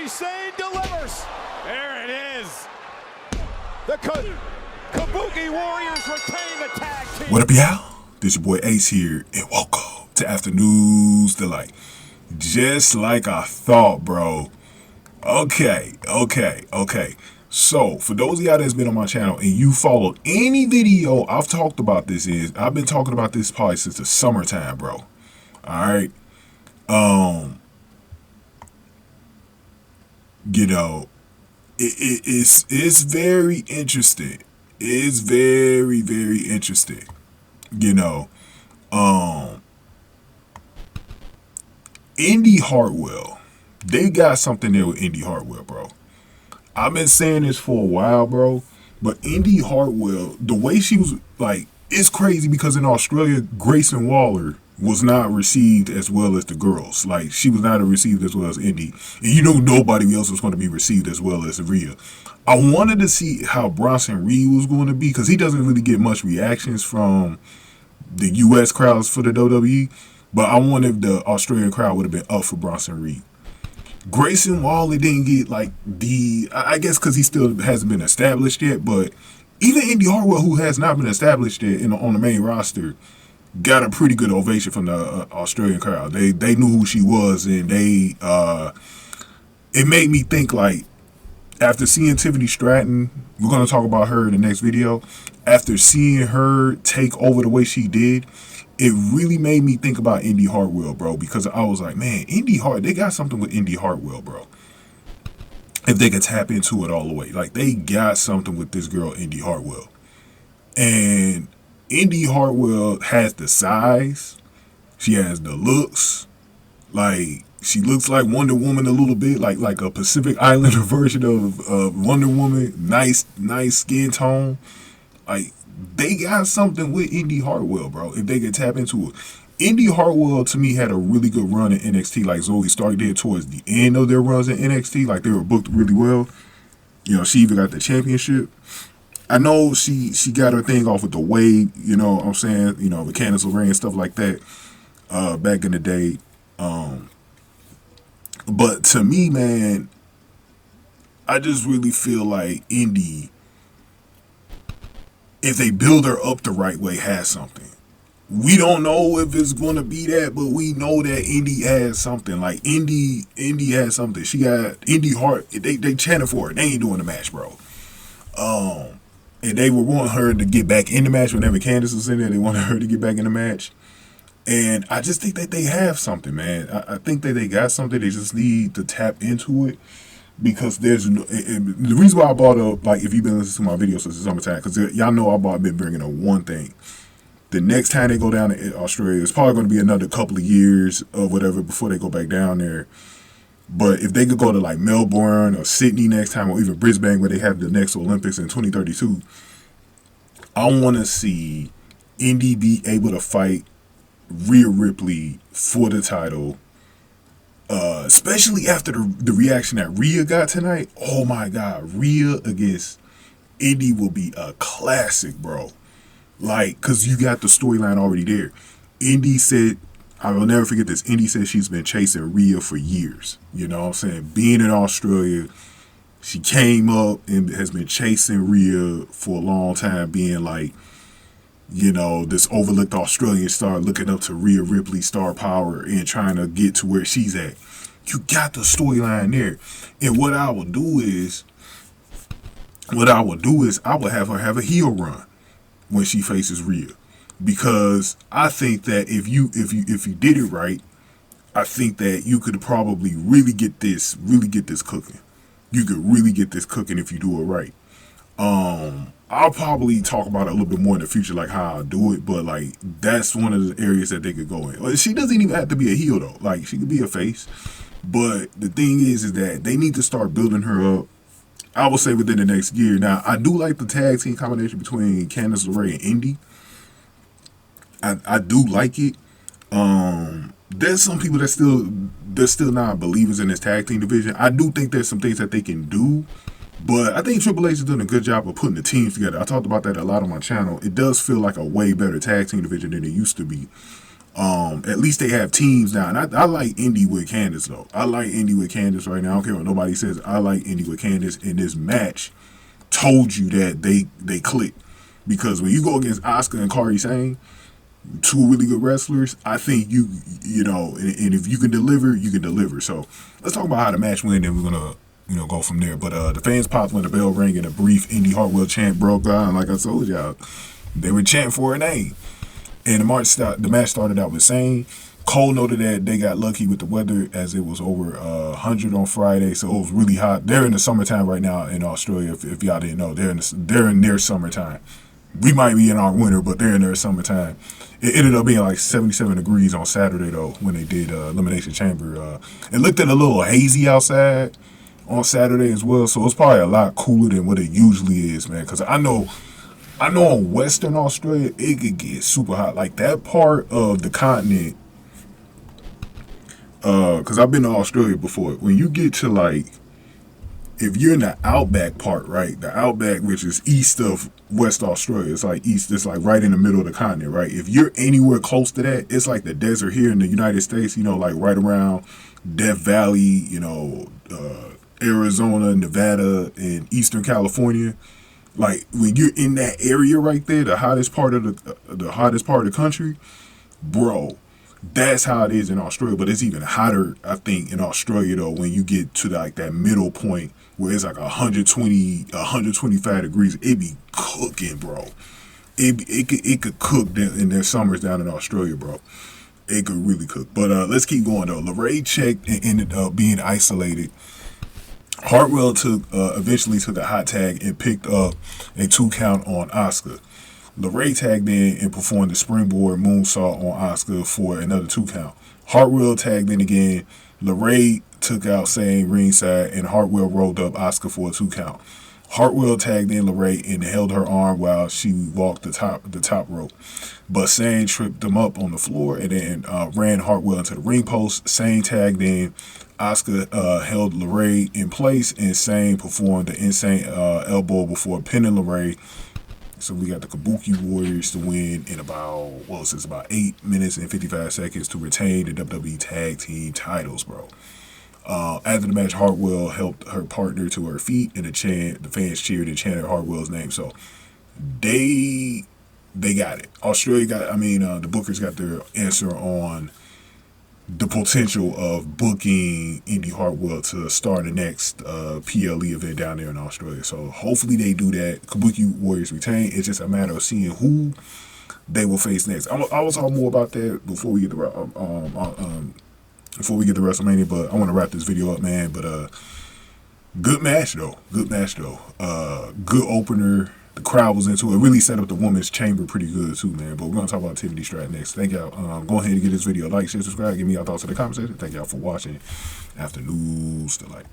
Kairi Sane delivers. There it is. The Kabuki Warriors retain the tag team. What up, y'all? This your boy Ace here, and welcome to Afternoons Delight. Just like I thought, bro. Okay. So, for those of y'all that's been on my channel and you followed any video I've talked about this I've been talking about this probably since the summertime, bro. Alright? You know, it's very interesting. It's very, very interesting. You know, Indi Hartwell, they got something there with Indi Hartwell, bro. I've been saying this for a while, bro, but Indi Hartwell, the way she was, like, it's crazy because in Australia, Grayson Waller was not received as well as the girls. Like, she was not received as well as Indi. And you know nobody else was going to be received as well as Rhea. I wanted to see how Bronson Reed was going to be because he doesn't really get much reactions from the U.S. crowds for the WWE. But I wonder if the Australian crowd would have been up for Bronson Reed. Grayson Waller didn't get, like, I guess because he still hasn't been established yet. But even Indi Hartwell, who has not been established yet on the main roster, got a pretty good ovation from the Australian crowd. They knew who she was, and it made me think, like, after seeing Tiffany Stratton, we're going to talk about her in the next video. After seeing her take over the way she did, it really made me think about Indi Hartwell, bro, because I was like, man, they got something with Indi Hartwell, bro. If they could tap into it all the way. Like, they got something with this girl, Indi Hartwell. And Indi Hartwell has the size. She has the looks. Like, she looks like Wonder Woman a little bit, like a Pacific Islander version of Wonder Woman. Nice skin tone. Like, they got something with Indi Hartwell, bro, if they could tap into it. Indi Hartwell, to me, had a really good run in NXT, like Zoe Stark did towards the end of their runs in NXT. Like, they were booked really well. You know, she even got the championship. I know she got her thing off with the Wade, you know what I'm saying, you know, with Candice LeRae and stuff like that, back in the day. But to me, man, I just really feel like Indi, if they build her up the right way, has something. We don't know if it's going to be that, but we know that Indi has something. Like, Indi has something. She got Indi Hart. They chanted for her. They ain't doing the match, bro. And they would want her to get back in the match whenever Candice was in there. They wanted her to get back in the match. And I just think that they have something, man. I think that they got something. They just need to tap into it. Because there's no, the reason why I brought up, like, if you've been listening to my videos since the summertime, because y'all know I've been bringing up one thing. The next time they go down to Australia, it's probably going to be another couple of years or whatever before they go back down there. But if they could go to, like, Melbourne or Sydney next time, or even Brisbane, where they have the next Olympics in 2032, I want to see Indi be able to fight Rhea Ripley for the title. Especially after the reaction that Rhea got tonight. Oh my God, Rhea against Indi will be a classic, bro. Like, cause you got the storyline already there. Indi said, I will never forget this. Indi said she's been chasing Rhea for years. You know what I'm saying? Being in Australia, she came up and has been chasing Rhea for a long time, being like, you know, this overlooked Australian star looking up to Rhea Ripley star power and trying to get to where she's at. You got the storyline there. And what I would do is I would have her have a heel run when she faces Rhea. Because I think that if you did it right, I think that you could probably really get this cooking. You could really get this cooking if you do it right. I'll probably talk about it a little bit more in the future, like how I do it, but, like, that's one of the areas that they could go in. She doesn't even have to be a heel, though. Like, she could be a face. But the thing is that they need to start building her up, I will say, within the next year. Now, I do like the tag team combination between Candice LeRae and Indi. I do like it. There's some people that they're still not believers in this tag team division. I do think there's some things that they can do. But I think Triple H has done a good job of putting the teams together. I talked about that a lot on my channel. It does feel like a way better tag team division than it used to be. At least they have teams now. And I like Indi with Candice, though. I like Indi with Candice right now. I don't care what nobody says. I like Indi with Candice. And this match told you that they click. Because when you go against Asuka and Kairi Sane, two really good wrestlers, I think you know, and if you can deliver, you can deliver. So let's talk about how the match went, and we're gonna go from there. But the fans popped when the bell rang and a brief Indi Hartwell chant broke out. And like I told y'all, they were chanting for her name. And the match started out with Sane. Cole noted that they got lucky with the weather as it was over 100 on Friday, so it was really hot. They're in the summertime right now in Australia. If y'all didn't know, they're in their summertime. We might be in our winter, but they're in their summertime. It ended up being like 77 degrees on Saturday, though, when they did Elimination Chamber. It looked a little hazy outside on Saturday as well, so it's probably a lot cooler than what it usually is, man. Because I know in Western Australia, it could get super hot. Like that part of the continent, because I've been to Australia before. When you get to like, if you're in the outback part, right? The outback, which is east of West Australia, it's like east, it's like right in the middle of the continent, right? If you're anywhere close to that, it's like the desert here in the United States, you know, like right around Death Valley, you know, Arizona, Nevada, and Eastern California. Like when you're in that area right there, the hottest part of the country, bro. That's how it is in Australia, but it's even hotter, I think, in Australia though when you get to like that middle point where it's like 125 degrees. It be cooking, bro. It could cook in their summers down in Australia, bro. It could really cook. But let's keep going though. LaRae checked and ended up being isolated. Hartwell eventually took a hot tag and picked up a 2 count on Asuka. LaRae tagged in and performed the springboard moonsault on Asuka for another 2 count. Hartwell tagged in again. LaRae took out Sane ringside, and Hartwell rolled up Asuka for a 2 count. Hartwell tagged in LaRae and held her arm while she walked the top rope. But Sane tripped them up on the floor and then ran Hartwell into the ring post. Sane tagged in. Asuka held LaRae in place, and Sane performed the insane elbow before pinning LaRae. So we got the Kabuki Warriors to win in about 8 minutes and 55 seconds to retain the WWE Tag Team titles, bro. After the match, Hartwell helped her partner to her feet, and the fans cheered and chanted Hartwell's name. So they got it. Australia the bookers got their answer on the potential of booking Indi Hartwell to start the next PLE event down there in Australia. So hopefully they do that. Kabuki Warriors retain. It's just a matter of seeing who they will face next. I will talk more about that before we get to WrestleMania, but I want to wrap this video up, man. But good match though. Good opener. The crowd was into it. Really set up the women's chamber pretty good too, man. But we're going to talk about Tiffany Stratton next. Thank y'all. Go ahead and give this video a like, share, subscribe. Give me your thoughts in the comment section. Thank y'all for watching. After news to like.